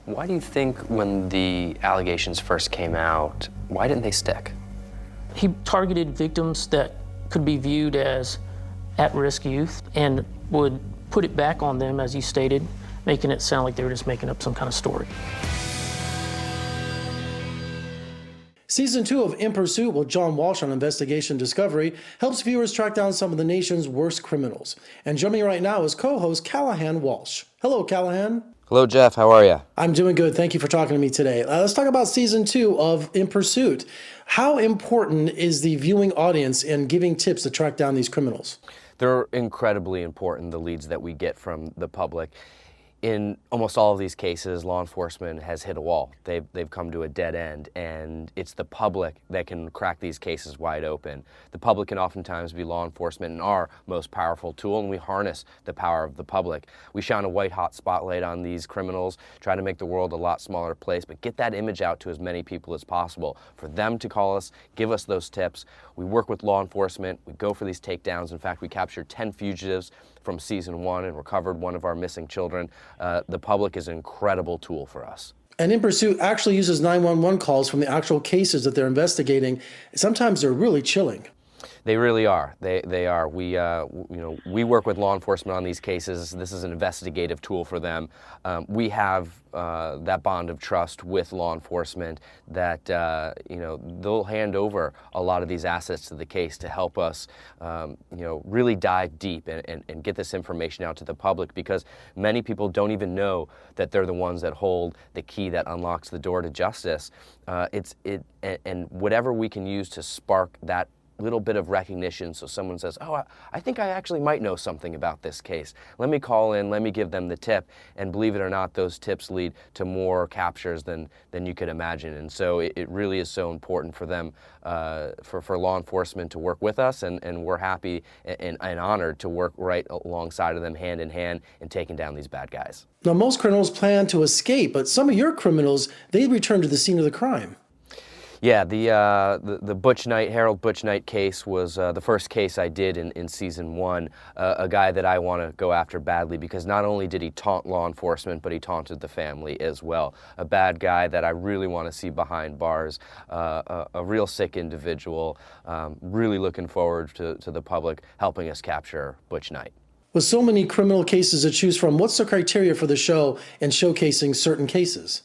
Why do you think when the allegations first came out, why didn't they stick? He targeted victims that could be viewed as at-risk youth and would put it back on them, as you stated, making it sound like they were just making up some kind of story. Season 2 of In Pursuit with John Walsh on Investigation Discovery helps viewers track down some of the nation's worst criminals. And joining me right now is co-host Callahan Walsh. Hello, Callahan. Hello, Jeff. How are you? I'm doing good. Thank you for talking to me today. Let's talk about Season 2 of In Pursuit. How important is the viewing audience in giving tips to track down these criminals? They're incredibly important, the leads that we get from the public. In almost all of these cases, law enforcement has hit a wall. They've come to a dead end, and it's the public that can crack these cases wide open. The public can oftentimes be law enforcement and our most powerful tool, and we harness the power of the public. We shine a white-hot spotlight on these criminals, try to make the world a lot smaller place, but get that image out to as many people as possible. For them to call us, give us those tips. We work with law enforcement. We go for these takedowns. In fact, we captured 10 fugitives from Season 1 and recovered one of our missing children. The public is an incredible tool for us. And In Pursuit actually uses 911 calls from the actual cases that they're investigating. Sometimes they're really chilling. They really are. They are. We work with law enforcement on these cases. This is an investigative tool for them. We have that bond of trust with law enforcement that they'll hand over a lot of these assets to the case to help us really dive deep and get this information out to the public, because many people don't even know that they're the ones that hold the key that unlocks the door to justice. And whatever we can use to spark that little bit of recognition, so someone says, oh, I think I actually might know something about this case. Let me call in, let me give them the tip, and believe it or not, those tips lead to more captures than you could imagine. And so it really is so important for them, for law enforcement to work with us, and we're happy and honored to work right alongside of them, hand in hand, in taking down these bad guys. Now, most criminals plan to escape, but some of your criminals, they return to the scene of the crime. Yeah, the Butch Knight, Harold Butch Knight case was the first case I did in Season 1, a guy that I want to go after badly, because not only did he taunt law enforcement, but he taunted the family as well. A bad guy that I really want to see behind bars, a real sick individual. Really looking forward to the public helping us capture Butch Knight. With so many criminal cases to choose from, what's the criteria for the show in showcasing certain cases?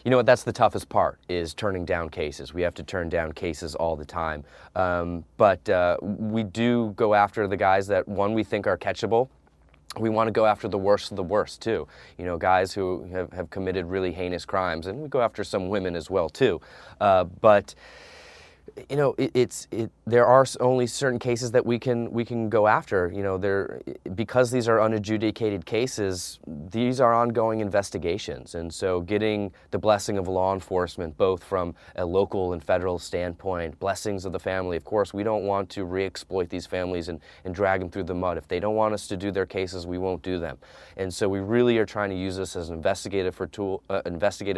You know what, that's the toughest part, is turning down cases. We have to turn down cases all the time. But we do go after the guys that, one, we think are catchable. We want to go after the worst of the worst, too. You know, guys who have committed really heinous crimes, and we go after some women as well, too. But you know, there are only certain cases that we can go after. You know, because these are unadjudicated cases, these are ongoing investigations, and so getting the blessing of law enforcement, both from a local and federal standpoint, blessings of the family. Of course, we don't want to re-exploit these families and drag them through the mud. If they don't want us to do their cases, we won't do them. And so we really are trying to use this as an investigative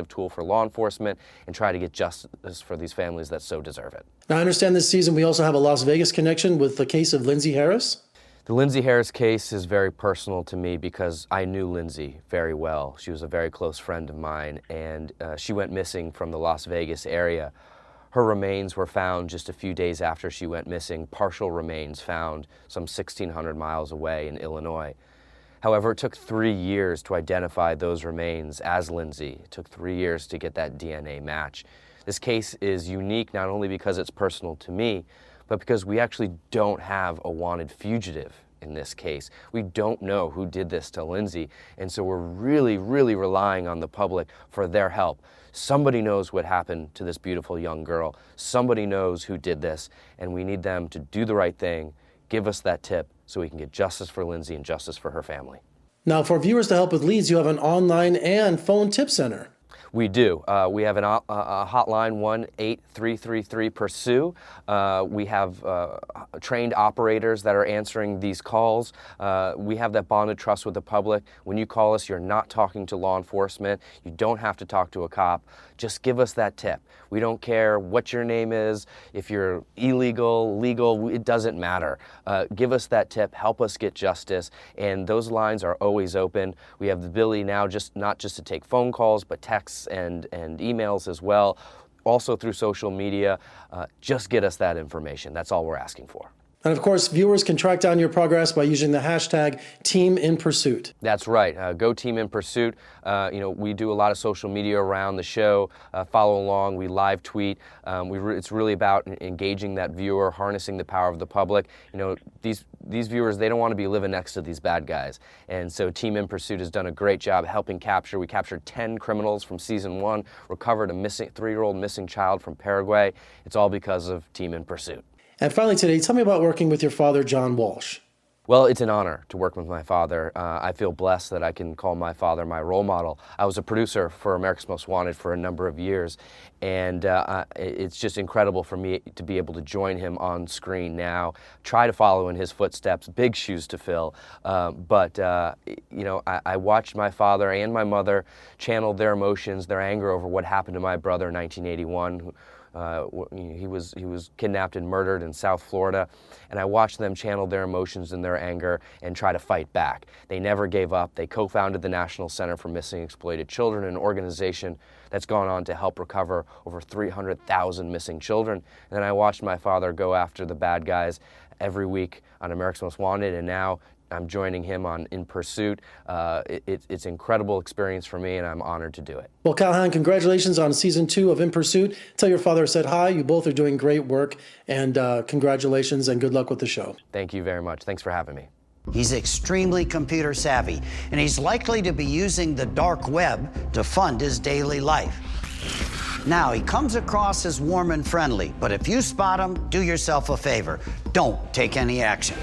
tool for law enforcement, and try to get justice for these families that so deserve it. Now, I understand this season we also have a Las Vegas connection with the case of Lindsay Harris. The Lindsay Harris case is very personal to me because I knew Lindsay very well. She was a very close friend of mine, and she went missing from the Las Vegas area. Her remains were found just a few days after she went missing, partial remains found some 1,600 miles away in Illinois. However, it took 3 years to identify those remains as Lindsay. It took 3 years to get that DNA match. This case is unique not only because it's personal to me, but because we actually don't have a wanted fugitive in this case. We don't know who did this to Lindsay, and so we're really, really relying on the public for their help. Somebody knows what happened to this beautiful young girl. Somebody knows who did this, and we need them to do the right thing, give us that tip, so we can get justice for Lindsay and justice for her family. Now, for viewers to help with leads, you have an online and phone tip center. We do. We have a hotline, 1-8333-PURSUE. We have trained operators that are answering these calls. We have that bond of trust with the public. When you call us, you're not talking to law enforcement. You don't have to talk to a cop. Just give us that tip. We don't care what your name is, if you're illegal, legal, it doesn't matter. Give us that tip, help us get justice, and those lines are always open. We have the ability now not just to take phone calls, but texts and emails as well, also through social media. Just get us that information. That's all we're asking for. And of course, viewers can track down your progress by using the hashtag #TeamInPursuit. That's right. Go Team in Pursuit. We do a lot of social media around the show. Follow along. We live tweet. It's really about engaging that viewer, harnessing the power of the public. These viewers, they don't want to be living next to these bad guys. And so Team in Pursuit has done a great job helping capture. We captured 10 criminals from season 1, recovered a 3-year-old missing child from Paraguay. It's all because of Team in Pursuit. And finally today, tell me about working with your father, John Walsh. Well, it's an honor to work with my father. I feel blessed that I can call my father my role model. I was a producer for America's Most Wanted for a number of years, and it's just incredible for me to be able to join him on screen now, try to follow in his footsteps, big shoes to fill. But I watched my father and my mother channel their emotions, their anger over what happened to my brother in 1981. He was kidnapped and murdered in South Florida, and I watched them channel their emotions and their anger and try to fight back. They never gave up. They co-founded the National Center for Missing and Exploited Children, an organization that's gone on to help recover over 300,000 missing children. And then I watched my father go after the bad guys every week on America's Most Wanted, and now I'm joining him on In Pursuit. It's an incredible experience for me, and I'm honored to do it. Well, Callahan, congratulations on season 2 of In Pursuit. Tell your father I said hi. You both are doing great work, and congratulations and good luck with the show. Thank you very much. Thanks for having me. He's extremely computer savvy, and he's likely to be using the dark web to fund his daily life. Now, he comes across as warm and friendly, but if you spot him, do yourself a favor. Don't take any action.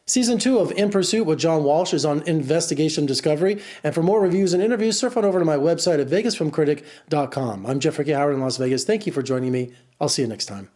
Season 2 of In Pursuit with John Walsh is on Investigation Discovery. And for more reviews and interviews, surf on over to my website at vegasfilmcritic.com. I'm Jeffrey K. Howard in Las Vegas. Thank you for joining me. I'll see you next time.